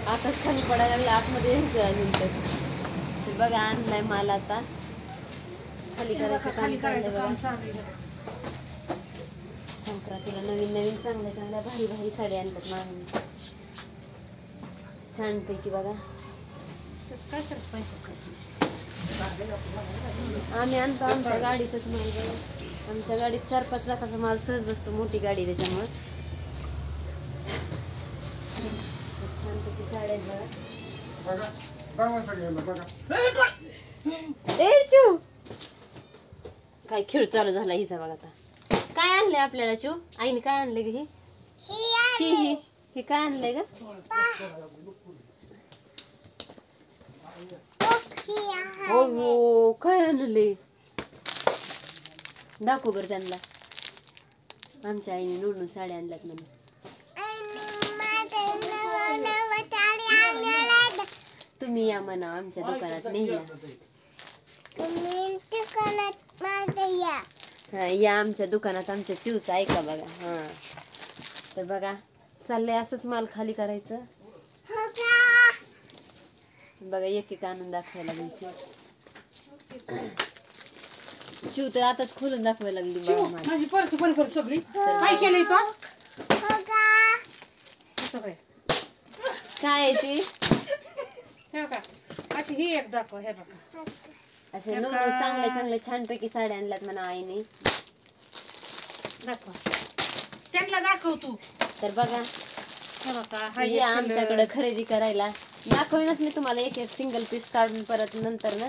आता खाली पडायला लागला आतमध्ये यायचं अजून तर बघा आणलाय माल आता खाली करायचं काम चाललंय बघा. संक्रांतीला नवीन नवीन चांगल्या भारी भारी साड्या आणतात माणूस छानपैकी बघा. काय करत पाहिजे आम्ही आणतो आमच्या गाडीतच माल बघा. आमच्या गाडीत 4-5 लाखाचा माल सहज बसतो, मोठी गाडी त्याच्यामुळे. छानपैकी साड्या बघा. ए चू काय खेळ चालू झाला हिचा बघा. आता काय आणलंय आपल्याला चू? आईने काय आणलंय ग? हे काय आणलंय ग? हो काय आणलंय दाखव बरं त्यांना. आमच्या आईने नून साड्या आणल्यात म्हणून. तुम्ही या म्हणा आमच्या दुकानात नेहला. हा या आमच्या दुकानात आमच्या चिवचं ऐका बघा. हा तर बघा चाललंय असंच माल खाली करायचं बघा. एक आणून दाखवायला लागली चिव तर आताच खोलून दाखवायला लागली. माझी पर्स बरोबर सगळी काय केलंय तो? काय ती हे का अशी ही एक दाखव. हे बघा अशा चांगल्या छानपैकी साड्या आणल्यात म्हणा आईने. दाखव त्यांना दाखव तू. तर बघा आमच्याकडे खरेदी करायला दाखवूनच मी तुम्हाला एक सिंगल पीस काढून परत नंतर ना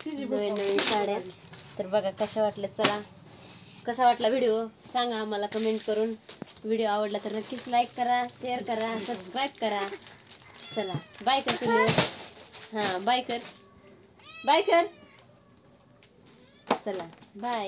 नवीन साड्या. तर बघा कशा वाटल्या. चला कसा वाटला व्हिडिओ सांगा आम्हाला कमेंट करून. व्हिडिओ आवडला तर नक्कीच लाईक करा, शेअर करा, सबस्क्राईब करा. चला बाय कर तुम्ही. हां बाय कर. चला बाय.